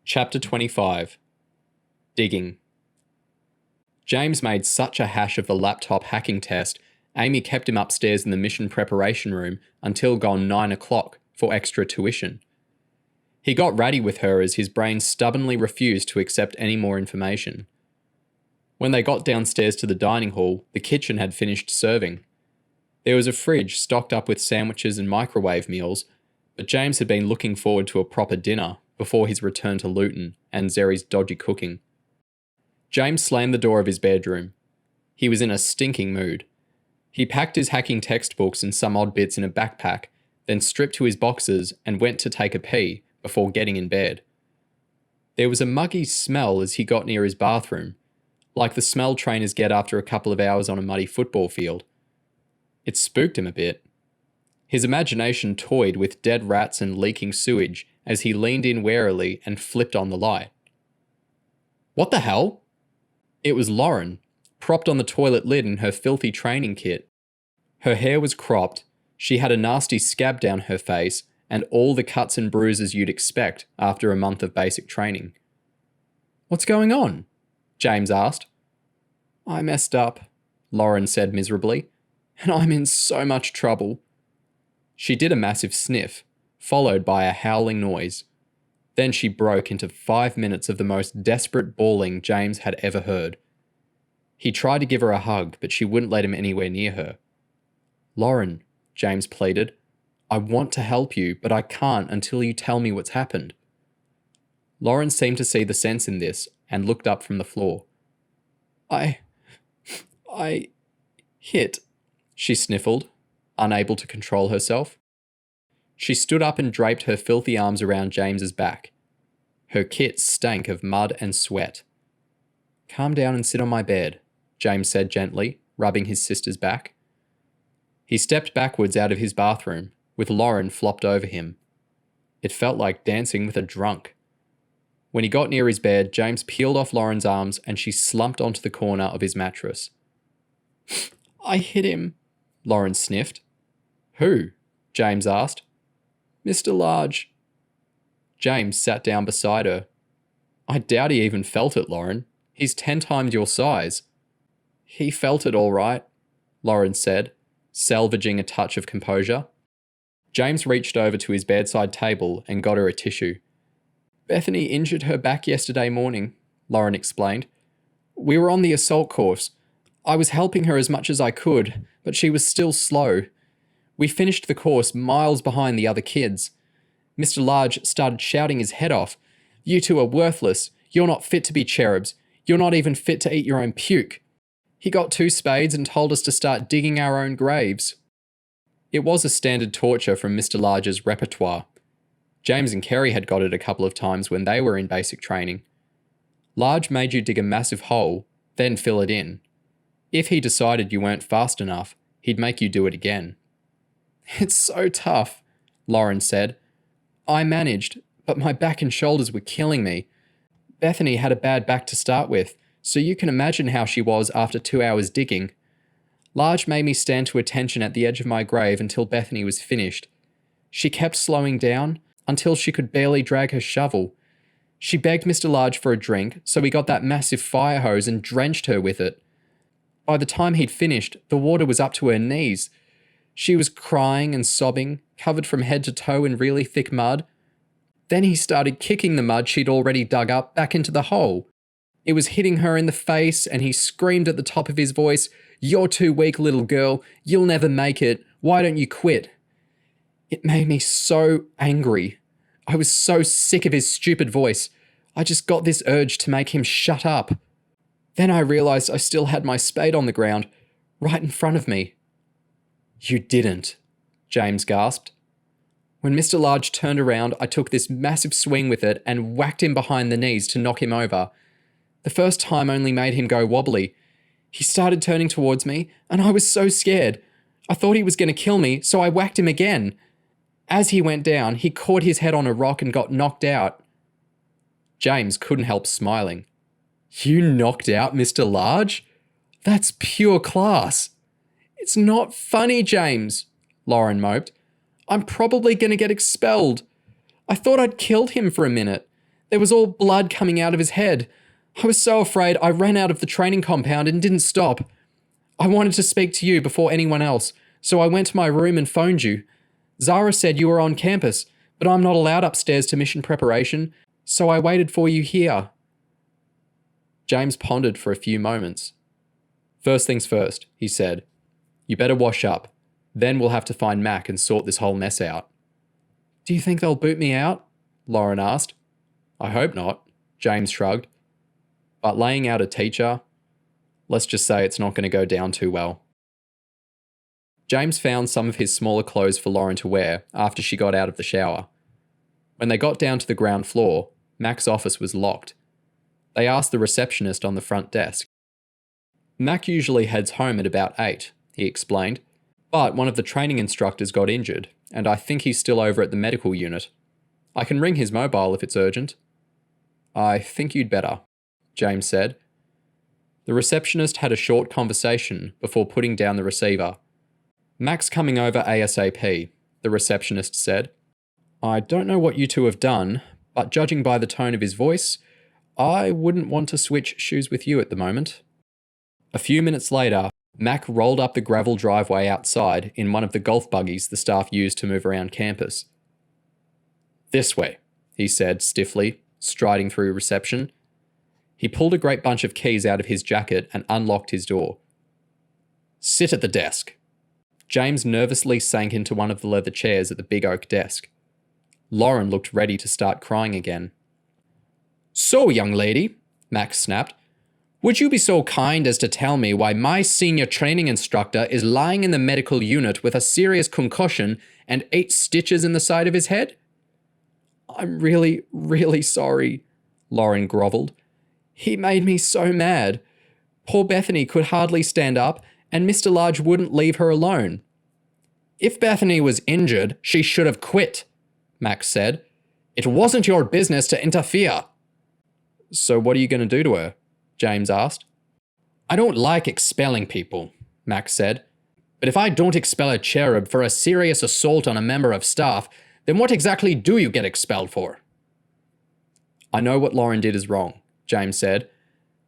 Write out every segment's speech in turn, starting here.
Chapter 25. Digging. James made such a hash of the laptop hacking test, Amy kept him upstairs in the mission preparation room until gone 9 o'clock for extra tuition. He got ratty with her as his brain stubbornly refused to accept any more information. When they got downstairs to the dining hall, the kitchen had finished serving. There was a fridge stocked up with sandwiches and microwave meals, but James had been looking forward to a proper dinner before his return to Luton and Zeri's dodgy cooking. James slammed the door of his bedroom. He was in a stinking mood. He packed his hacking textbooks and some odd bits in a backpack, then stripped to his boxers and went to take a pee before getting in bed. There was a muggy smell as he got near his bathroom, like the smell trainers get after a couple of hours on a muddy football field. It spooked him a bit. His imagination toyed with dead rats and leaking sewage as he leaned in warily and flipped on the light. What the hell? It was Lauren, propped on the toilet lid in her filthy training kit. Her hair was cropped, she had a nasty scab down her face, and all the cuts and bruises you'd expect after a month of basic training. What's going on? James asked. I messed up, Lauren said miserably, and I'm in so much trouble. She did a massive sniff, followed by a howling noise. Then she broke into 5 minutes of the most desperate bawling James had ever heard. He tried to give her a hug, but she wouldn't let him anywhere near her. Lauren, James pleaded, I want to help you, but I can't until you tell me what's happened. Lauren seemed to see the sense in this and looked up from the floor. I hit, she sniffled, unable to control herself. She stood up and draped her filthy arms around James's back. Her kit stank of mud and sweat. Calm down and sit on my bed, James said gently, rubbing his sister's back. He stepped backwards out of his bathroom, with Lauren flopped over him. It felt like dancing with a drunk. When he got near his bed, James peeled off Lauren's arms and she slumped onto the corner of his mattress. I hit him, Lauren sniffed. Who? James asked. Mr. Large. James sat down beside her. I doubt he even felt it, Lauren. He's 10 times your size. He felt it all right, Lauren said, salvaging a touch of composure. James reached over to his bedside table and got her a tissue. Bethany injured her back yesterday morning, Lauren explained. We were on the assault course. I was helping her as much as I could, but she was still slow. We finished the course miles behind the other kids. Mr. Large started shouting his head off. You two are worthless. You're not fit to be cherubs. You're not even fit to eat your own puke. He got 2 spades and told us to start digging our own graves. It was a standard torture from Mr. Large's repertoire. James and Kerry had got it a couple of times when they were in basic training. Large made you dig a massive hole, then fill it in. If he decided you weren't fast enough, he'd make you do it again. It's so tough, Lauren said. I managed, but my back and shoulders were killing me. Bethany had a bad back to start with, so you can imagine how she was after 2 hours digging. Large made me stand to attention at the edge of my grave until Bethany was finished. She kept slowing down until she could barely drag her shovel. She begged Mr. Large for a drink, so we got that massive fire hose and drenched her with it. By the time he'd finished, the water was up to her knees. She was crying and sobbing, covered from head to toe in really thick mud. Then he started kicking the mud she'd already dug up back into the hole. It was hitting her in the face, and he screamed at the top of his voice, You're too weak, little girl. You'll never make it. Why don't you quit? It made me so angry. I was so sick of his stupid voice. I just got this urge to make him shut up. Then I realized I still had my spade on the ground, right in front of me. You didn't, James gasped. When Mr. Large turned around, I took this massive swing with it and whacked him behind the knees to knock him over. The first time only made him go wobbly. He started turning towards me, and I was so scared. I thought he was going to kill me, so I whacked him again. As he went down, he caught his head on a rock and got knocked out. James couldn't help smiling. You knocked out Mr. Large? That's pure class. It's not funny, James, Lauren moped. I'm probably going to get expelled. I thought I'd killed him for a minute. There was all blood coming out of his head. I was so afraid I ran out of the training compound and didn't stop. I wanted to speak to you before anyone else, so I went to my room and phoned you. Zara said you were on campus, but I'm not allowed upstairs to mission preparation, so I waited for you here." James pondered for a few moments. "First things first," he said. "You better wash up. Then we'll have to find Mac and sort this whole mess out." "Do you think they'll boot me out?" Lauren asked. "I hope not," James shrugged. "But laying out a teacher, let's just say it's not going to go down too well." James found some of his smaller clothes for Lauren to wear after she got out of the shower. When they got down to the ground floor, Mac's office was locked. They asked the receptionist on the front desk. "Mac usually heads home at about 8, he explained, "but one of the training instructors got injured, and I think he's still over at the medical unit. I can ring his mobile if it's urgent." "I think you'd better," James said. The receptionist had a short conversation before putting down the receiver. "Mac's coming over ASAP, the receptionist said. "I don't know what you two have done, but judging by the tone of his voice, I wouldn't want to switch shoes with you at the moment." A few minutes later, Mac rolled up the gravel driveway outside in one of the golf buggies the staff used to move around campus. "This way," he said stiffly, striding through reception. He pulled a great bunch of keys out of his jacket and unlocked his door. "Sit at the desk." James nervously sank into one of the leather chairs at the big oak desk. Lauren looked ready to start crying again. "So, young lady," Max snapped, "would you be so kind as to tell me why my senior training instructor is lying in the medical unit with a serious concussion and 8 stitches in the side of his head?" "I'm really, really sorry," Lauren grovelled. "He made me so mad. Poor Bethany could hardly stand up, and Mr. Large wouldn't leave her alone." "If Bethany was injured, she should have quit," Max said. "It wasn't your business to interfere." "So what are you going to do to her?" James asked. "I don't like expelling people," Max said. "But if I don't expel a cherub for a serious assault on a member of staff, then what exactly do you get expelled for?" "I know what Lauren did is wrong," James said.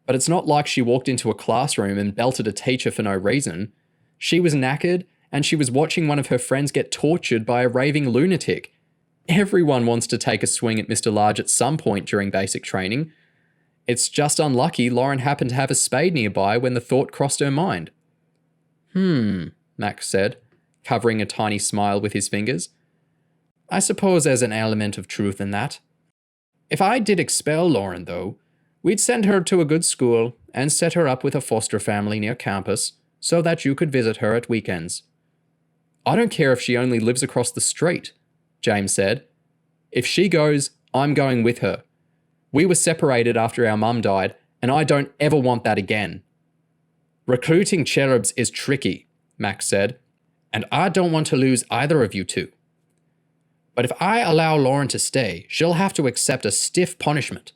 "But it's not like she walked into a classroom and belted a teacher for no reason. She was knackered, and she was watching one of her friends get tortured by a raving lunatic. Everyone wants to take a swing at Mr. Large at some point during basic training. It's just unlucky Lauren happened to have a spade nearby when the thought crossed her mind." Max said, covering a tiny smile with his fingers. "I suppose there's an element of truth in that. If I did expel Lauren, though, we'd send her to a good school and set her up with a foster family near campus so that you could visit her at weekends." "I don't care if she only lives across the street," James said. "If she goes, I'm going with her. We were separated after our mum died, and I don't ever want that again." "Recruiting cherubs is tricky," Max said, "and I don't want to lose either of you two. But if I allow Lauren to stay, she'll have to accept a stiff punishment.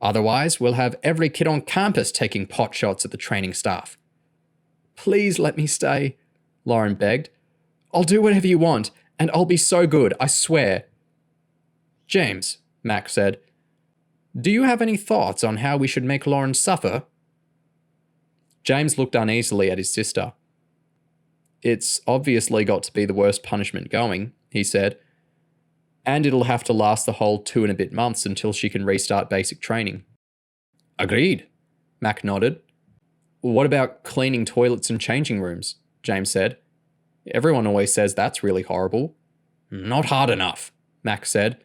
Otherwise, we'll have every kid on campus taking pot shots at the training staff." "Please let me stay," Lauren begged. "I'll do whatever you want, and I'll be so good, I swear." "James," Max said, "do you have any thoughts on how we should make Lauren suffer?" James looked uneasily at his sister. "It's obviously got to be the worst punishment going," he said. "And it'll have to last the whole 2 and a bit months until she can restart basic training." "Agreed," Mac nodded. "What about cleaning toilets and changing rooms?" James said. "Everyone always says that's really horrible." "Not hard enough," Mac said,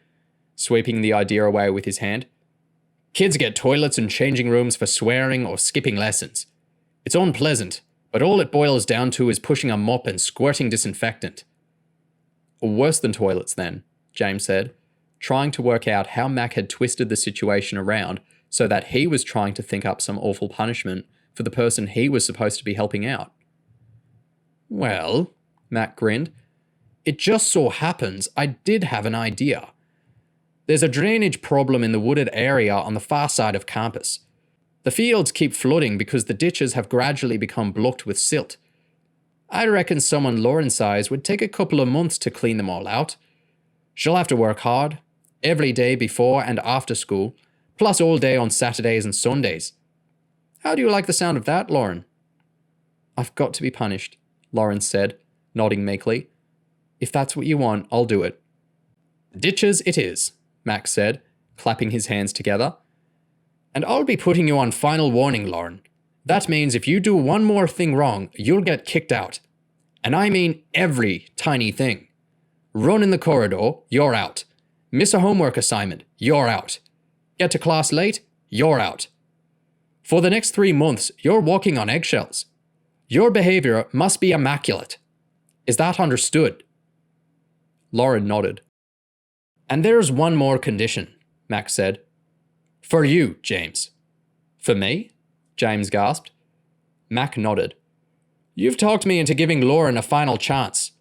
sweeping the idea away with his hand. "Kids get toilets and changing rooms for swearing or skipping lessons. It's unpleasant, but all it boils down to is pushing a mop and squirting disinfectant." "Worse than toilets, then," James said, trying to work out how Mac had twisted the situation around so that he was trying to think up some awful punishment for the person he was supposed to be helping out. "Well," Mac grinned, "it just so happens I did have an idea. There's a drainage problem in the wooded area on the far side of campus. The fields keep flooding because the ditches have gradually become blocked with silt. I reckon someone Lauren's size would take a couple of months to clean them all out. She'll have to work hard, Every day before and after school, plus all day on Saturdays and Sundays. How do you like the sound of that, Lauren? I've got to be punished, Lauren said, nodding meekly. If that's what you want, I'll do it. Ditches it is, Max said, clapping his hands together. And I'll be putting you on final warning, Lauren. That means if you do one more thing wrong, you'll get kicked out. And I mean every tiny thing. Run in the corridor, you're out. Miss a homework assignment, you're out. Get to class late, you're out. For the next 3 months, you're walking on eggshells. Your behavior must be immaculate. Is that understood? Lauren nodded. And there's one more condition, Max said. For you, James. For me? James gasped. Mac nodded. You've talked me into giving Lauren a final chance.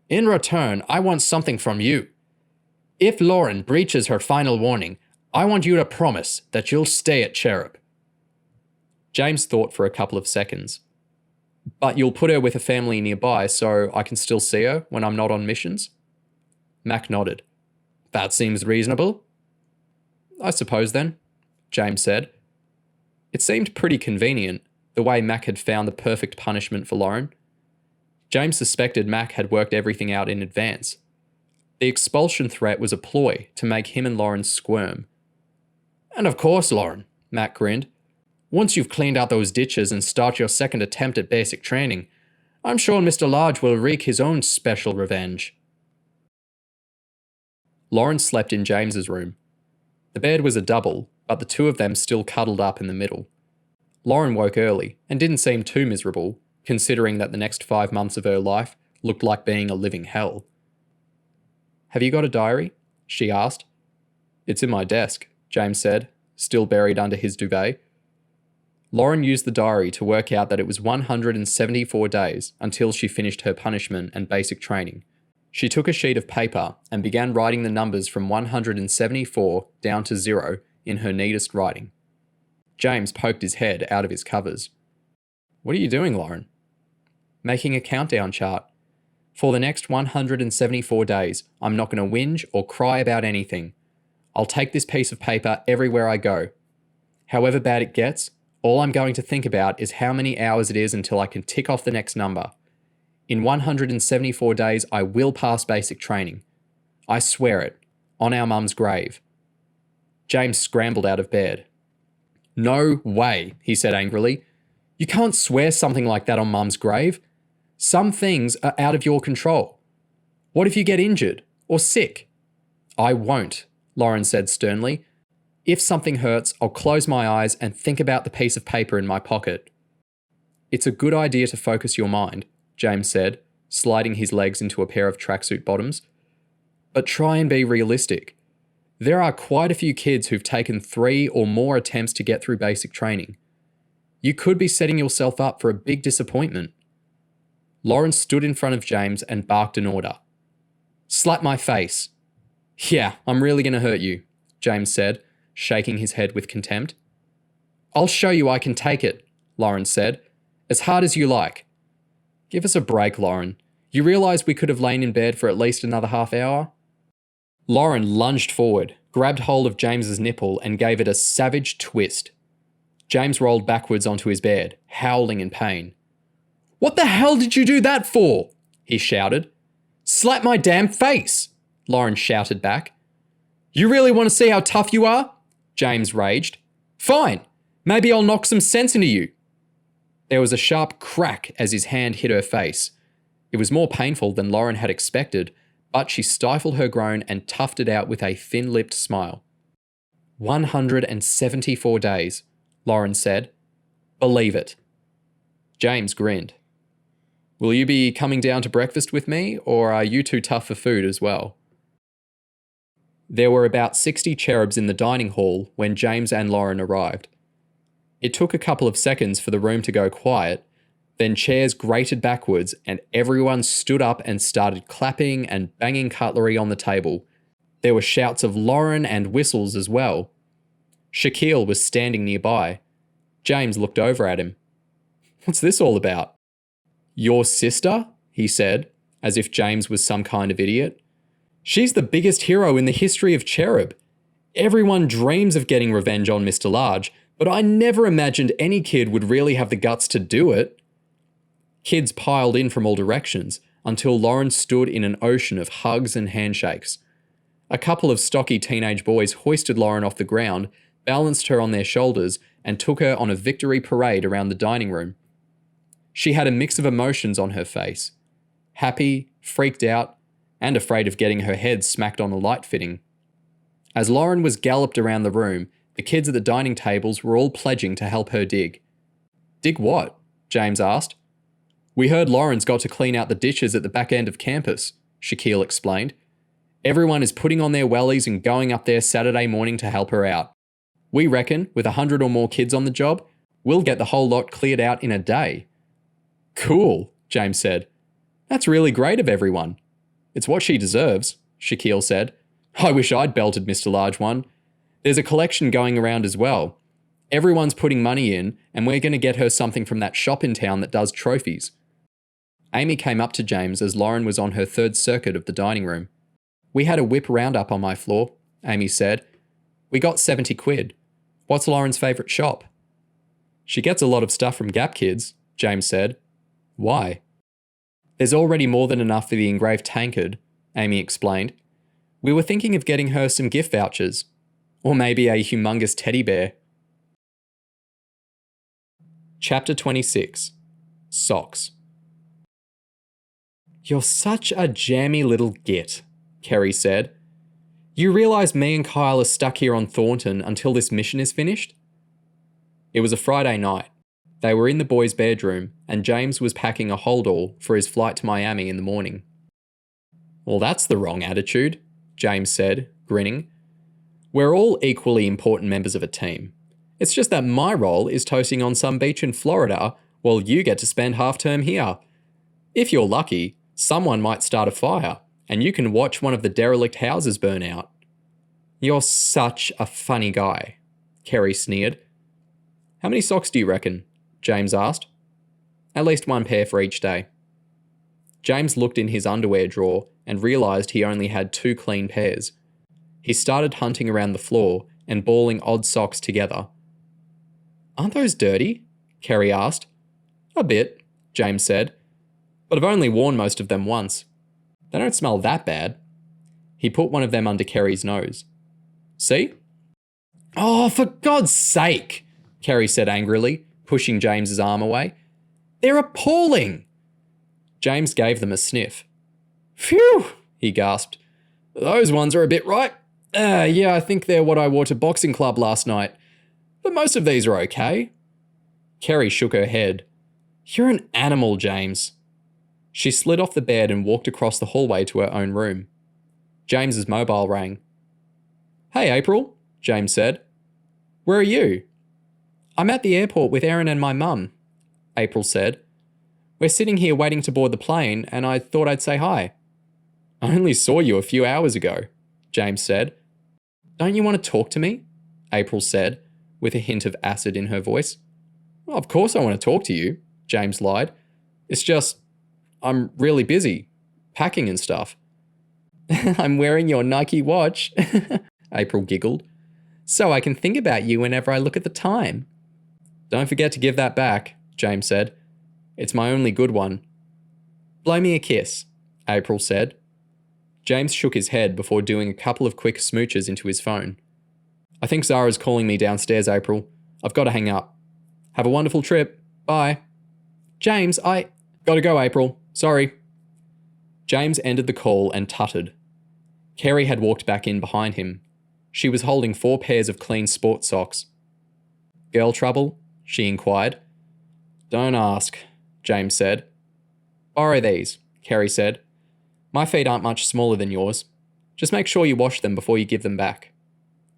In return, I want something from you. If Lauren breaches her final warning, I want you to promise that you'll stay at CHERUB. James thought for a couple of seconds. But you'll put her with a family nearby so I can still see her when I'm not on missions? Mac nodded. That seems reasonable. I suppose then, James said. It seemed pretty convenient, the way Mac had found the perfect punishment for Lauren. James suspected Mac had worked everything out in advance. The expulsion threat was a ploy to make him and Lauren squirm. And of course, Lauren, Mac grinned. Once you've cleaned out those ditches and start your second attempt at basic training, I'm sure Mr. Large will wreak his own special revenge. Lauren slept in James's room. The bed was a double, but the two of them still cuddled up in the middle. Lauren woke early and didn't seem too miserable, considering that the next 5 months of her life looked like being a living hell. Have you got a diary? She asked. It's in my desk, James said, still buried under his duvet. Lauren used the diary to work out that it was 174 days until she finished her punishment and basic training. She took a sheet of paper and began writing the numbers from 174 down to 0 in her neatest writing. James poked his head out of his covers. What are you doing, Lauren? Making a countdown chart. For the next 174 days, I'm not going to whinge or cry about anything. I'll take this piece of paper everywhere I go. However bad it gets, all I'm going to think about is how many hours it is until I can tick off the next number. In 174 days, I will pass basic training. I swear it, on our mum's grave. James scrambled out of bed. No way, he said angrily. You can't swear something like that on mum's grave. Some things are out of your control. What if you get injured or sick? I won't, Lauren said sternly. If something hurts, I'll close my eyes and think about the piece of paper in my pocket. It's a good idea to focus your mind, James said, sliding his legs into a pair of tracksuit bottoms. But try and be realistic. There are quite a few kids who've taken 3 or more attempts to get through basic training. You could be setting yourself up for a big disappointment. Lauren stood in front of James and barked an order. Slap my face. Yeah, I'm really going to hurt you, James said, shaking his head with contempt. I'll show you I can take it, Lauren said. As hard as you like. Give us a break, Lauren. You realise we could have lain in bed for at least another half hour? Lauren lunged forward, grabbed hold of James's nipple and gave it a savage twist. James rolled backwards onto his bed, howling in pain. What the hell did you do that for? He shouted. Slap my damn face, Lauren shouted back. You really want to see how tough you are? James raged. Fine, maybe I'll knock some sense into you. There was a sharp crack as his hand hit her face. It was more painful than Lauren had expected, but she stifled her groan and toughed it out with a thin-lipped smile. 174 days, Lauren said. Believe it. James grinned. Will you be coming down to breakfast with me, or are you too tough for food as well? There were about 60 cherubs in the dining hall when James and Lauren arrived. It took a couple of seconds for the room to go quiet, then chairs grated backwards and everyone stood up and started clapping and banging cutlery on the table. There were shouts of Lauren and whistles as well. Shaquille was standing nearby. James looked over at him. What's this all about? Your sister? He said, as if James was some kind of idiot. She's the biggest hero in the history of CHERUB. Everyone dreams of getting revenge on Mr. Large, but I never imagined any kid would really have the guts to do it. Kids piled in from all directions until Lauren stood in an ocean of hugs and handshakes. A couple of stocky teenage boys hoisted Lauren off the ground, balanced her on their shoulders, and took her on a victory parade around the dining room. She had a mix of emotions on her face: happy, freaked out, and afraid of getting her head smacked on a light fitting. As Lauren was galloped around the room, the kids at the dining tables were all pledging to help her dig. Dig what? James asked. We heard Lauren's got to clean out the dishes at the back end of campus, Shaquille explained. Everyone is putting on their wellies and going up there Saturday morning to help her out. We reckon, with 100 or more kids on the job, we'll get the whole lot cleared out in a day. Cool, James said. That's really great of everyone. It's what she deserves, Shaquille said. I wish I'd belted Mr. Large one. There's a collection going around as well. Everyone's putting money in, and we're going to get her something from that shop in town that does trophies. Amy came up to James as Lauren was on her third circuit of the dining room. We had a whip roundup on my floor, Amy said. We got 70 quid. What's Lauren's favourite shop? She gets a lot of stuff from Gap Kids, James said. Why? There's already more than enough for the engraved tankard, Amy explained. We were thinking of getting her some gift vouchers. Or maybe a humongous teddy bear. Chapter 26. Socks. You're such a jammy little git, Kerry said. You realise me and Kyle are stuck here on Thornton until this mission is finished? It was a Friday night. They were in the boys' bedroom, and James was packing a hold-all for his flight to Miami in the morning. Well, that's the wrong attitude, James said, grinning. We're all equally important members of a team. It's just that my role is toasting on some beach in Florida while you get to spend half-term here. If you're lucky, someone might start a fire, and you can watch one of the derelict houses burn out. You're such a funny guy, Kerry sneered. How many socks do you reckon? James asked. At least one pair for each day. James looked in his underwear drawer and realised he only had 2 clean pairs. He started hunting around the floor and balling odd socks together. Aren't those dirty? Kerry asked. A bit, James said, but I've only worn most of them once. They don't smell that bad. He put one of them under Kerry's nose. See? Oh, for God's sake, Kerry said angrily, pushing James's arm away. They're appalling. James gave them a sniff. Phew, he gasped. Those ones are a bit right. Yeah, I think they're what I wore to boxing club last night. But most of these are okay. Kerry shook her head. You're an animal, James. She slid off the bed and walked across the hallway to her own room. James's mobile rang. Hey, April, James said. Where are you? I'm at the airport with Erin and my mum, April said. We're sitting here waiting to board the plane, and I thought I'd say hi. I only saw you a few hours ago, James said. Don't you want to talk to me? April said, with a hint of acid in her voice. Well, of course I want to talk to you, James lied. It's just, I'm really busy, packing and stuff. I'm wearing your Nike watch, April giggled. So I can think about you whenever I look at the time. Don't forget to give that back, James said. It's my only good one. Blow me a kiss, April said. James shook his head before doing a couple of quick smooches into his phone. I think Zara's calling me downstairs, April. I've got to hang up. Have a wonderful trip. Bye. James, Gotta go, April. Sorry. James ended the call and tutted. Kerry had walked back in behind him. She was holding 4 pairs of clean sport socks. Girl trouble? She inquired. Don't ask, James said. Borrow these, Kerry said. My feet aren't much smaller than yours. Just make sure you wash them before you give them back.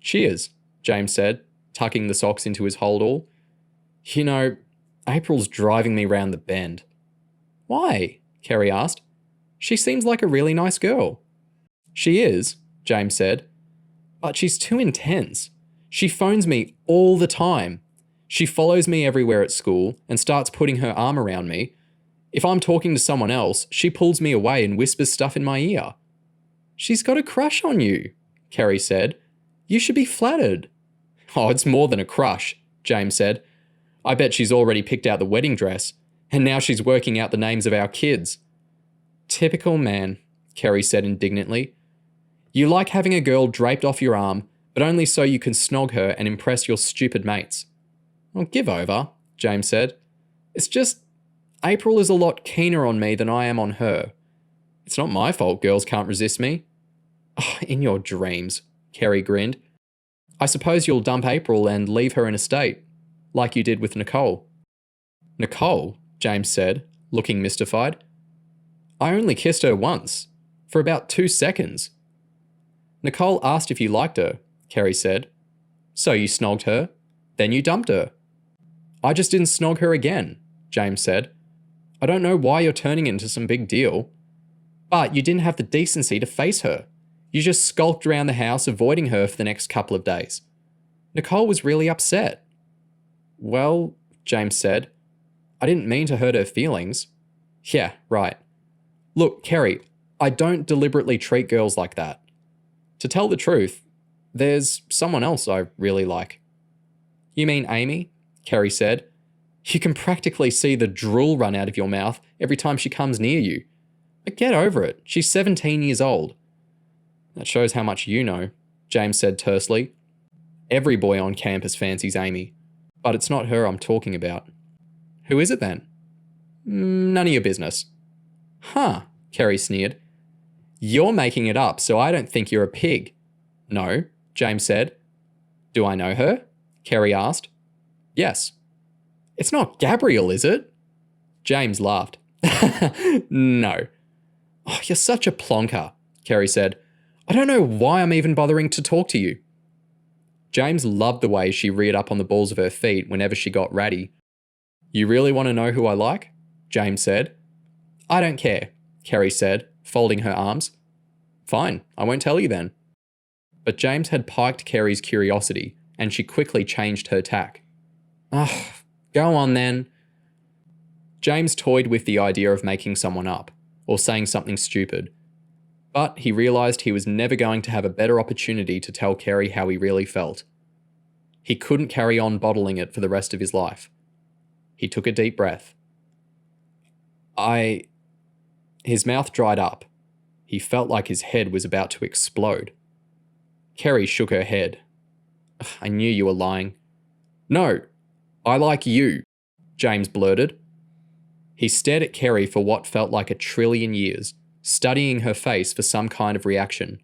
Cheers, James said, tucking the socks into his hold-all. You know, April's driving me round the bend. Why? Kerry asked. She seems like a really nice girl. She is, James said. But she's too intense. She phones me all the time. She follows me everywhere at school and starts putting her arm around me. If I'm talking to someone else, she pulls me away and whispers stuff in my ear. She's got a crush on you, Kerry said. You should be flattered. Oh, it's more than a crush, James said. I bet she's already picked out the wedding dress, and now she's working out the names of our kids. Typical man, Kerry said indignantly. You like having a girl draped off your arm, but only so you can snog her and impress your stupid mates. Well, give over, James said. It's just, April is a lot keener on me than I am on her. It's not my fault girls can't resist me. Oh, in your dreams, Kerry grinned. I suppose you'll dump April and leave her in a state, like you did with Nicole. Nicole, James said, looking mystified. I only kissed her once, for about 2 seconds. Nicole asked if you liked her, Kerry said. So you snogged her, then you dumped her. I just didn't snog her again, James said. I don't know why you're turning it into some big deal. But you didn't have the decency to face her. You just skulked around the house avoiding her for the next couple of days. Nicole was really upset. Well, James said, I didn't mean to hurt her feelings. Yeah, right. Look, Kerry, I don't deliberately treat girls like that. To tell the truth, there's someone else I really like. You mean Amy? Kerry said. You can practically see the drool run out of your mouth every time she comes near you. But get over it. She's 17 years old. That shows how much you know, James said tersely. Every boy on campus fancies Amy, but it's not her I'm talking about. Who is it then? None of your business. Huh, Kerry sneered. You're making it up, so I don't think you're a pig. No, James said. Do I know her? Kerry asked. Yes. It's not Gabrielle, is it? James laughed. No. Oh, you're such a plonker, Kerry said. I don't know why I'm even bothering to talk to you. James loved the way she reared up on the balls of her feet whenever she got ratty. You really want to know who I like? James said. I don't care, Kerry said, folding her arms. Fine, I won't tell you then. But James had piqued Kerry's curiosity, and she quickly changed her tack. Ugh, go on then. James toyed with the idea of making someone up, or saying something stupid. But he realised he was never going to have a better opportunity to tell Kerry how he really felt. He couldn't carry on bottling it for the rest of his life. He took a deep breath. His mouth dried up. He felt like his head was about to explode. Kerry shook her head. I knew you were lying. No, I like you, James blurted. He stared at Kerry for what felt like 1,000,000,000,000 years, studying her face for some kind of reaction.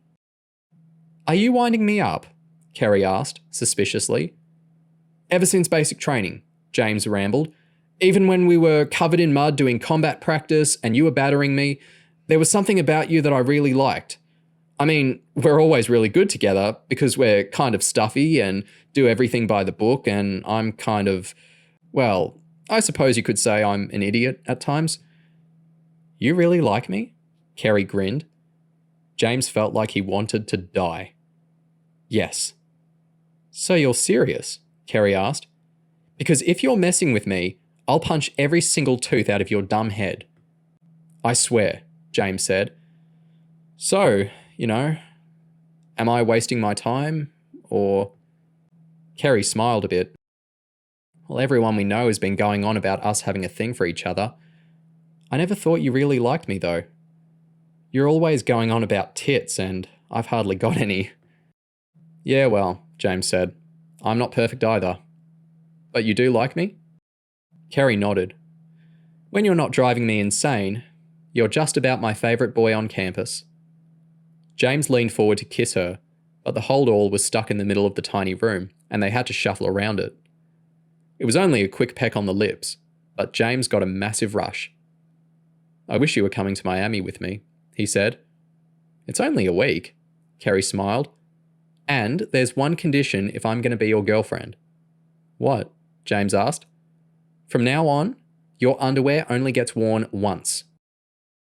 Are you winding me up? Kerry asked, suspiciously. Ever since basic training, James rambled. Even when we were covered in mud doing combat practice and you were battering me, there was something about you that I really liked. I mean, we're always really good together because we're kind of stuffy and do everything by the book, and I'm kind of, well, I suppose you could say I'm an idiot at times. You really like me? Kerry grinned. James felt like he wanted to die. Yes. So you're serious? Kerry asked. Because if you're messing with me, I'll punch every single tooth out of your dumb head. I swear, James said. So, am I wasting my time, or... Kerry smiled a bit. Well, everyone we know has been going on about us having a thing for each other. I never thought you really liked me, though. You're always going on about tits, and I've hardly got any. Yeah, well, James said. I'm not perfect either. But you do like me? Kerry nodded. When you're not driving me insane, you're just about my favourite boy on campus. James leaned forward to kiss her, but the hold-all was stuck in the middle of the tiny room, and they had to shuffle around it. It was only a quick peck on the lips, but James got a massive rush. I wish you were coming to Miami with me, he said. It's only a week, Kerry smiled. And there's one condition if I'm going to be your girlfriend. What? James asked. From now on, your underwear only gets worn once.